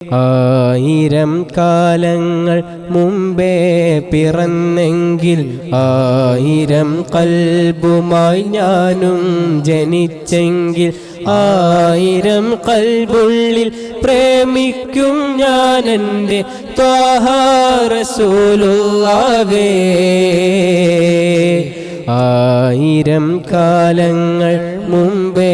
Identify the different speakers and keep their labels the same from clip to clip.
Speaker 1: ആയിരം കാലങ്ങൾ മുമ്പേ പിറന്നെങ്കിൽ ആയിരം കൽബുമായി ഞാനും ജനിച്ചെങ്കിൽ ആയിരം കൽബുള്ളിൽ പ്രേമിക്കും ഞാൻ എൻ്റെ ത്വാഹ റസൂലുള്ളാഹേ. ആയിരം കാലങ്ങൾ മുമ്പേ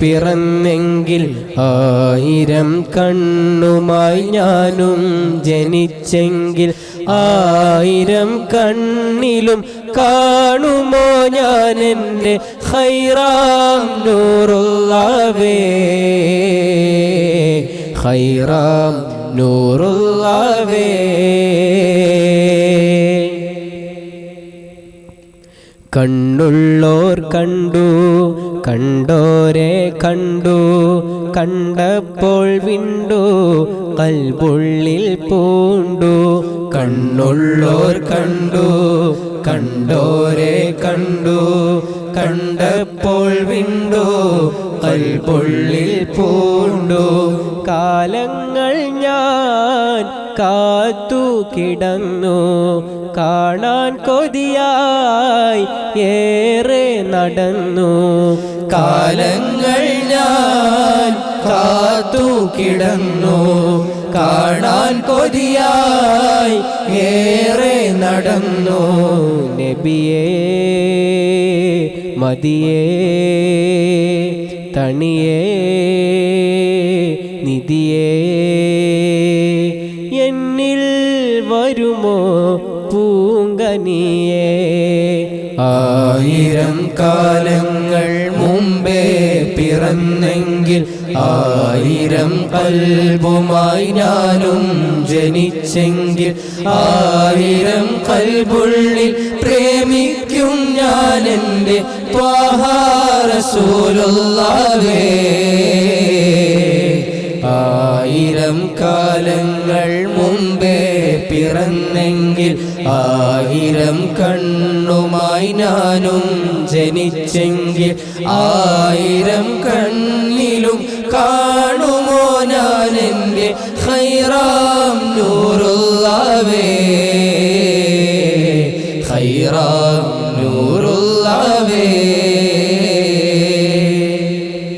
Speaker 1: പിറന്നെങ്കിൽ ആയിരം കണ്ണുമായി ഞാനും ജനിച്ചെങ്കിൽ ആയിരം കണ്ണിലും കാണുമോ ഞാൻ എൻ്റെ ഖൈറാം നൂറുള്ളാഹേ, ഖൈറാം നൂറുള്ളാഹേ. കണ്ണുള്ളോർ കണ്ടു, കണ്ടോരെ കണ്ടു, കണ്ടപ്പോൾ വിണ്ടു കൽബുള്ളിൽ പൂണ്ടു. കണ്ണുള്ളോർ കണ്ടു, കണ്ടോരെ കണ്ടു, കണ്ടപ്പോൾ വിണ്ടു കൽബുള്ളിൽ പൂണ്ടു. കാലങ്ങൾ ഞാൻ കാത്തു കിടന്നു, കാണാൻ കൊതിയായി ഏറെ നടന്നു. കാലങ്ങൾ ഞാൻ കാത്തു കിടന്നു, കാണാൻ കൊതിയായി ഏറെ നടന്നു. നബിയേ മദിയേ തണിയേ നിധിയേ, എന്നിൽ വരുമോ പൂങ്കനിയേ. ആയിരം കാലങ്ങൾ മുമ്പേ പിറന്നെങ്കിൽ ആയിരം കൽബുമായി ഞാനും ജനിച്ചെങ്കിൽ ആയിരം കൽബുള്ളിൽ പ്രേമിക്കും ഞാൻ എൻ്റെ ത്വാഹ റസൂലുള്ളാഹേ. ആയിരം കാലങ്ങൾ മുമ്പേ പിറന്നെങ്കിൽ ആയിരം കണ്ണുമായി ഞാനും ജനിച്ചെങ്കിൽ ആയിരം കണ്ണിലും കാണുമോ ഞാൻ എൻ്റെ ഖൈറാം നൂറുള്ളാഹേ, ഖൈറാം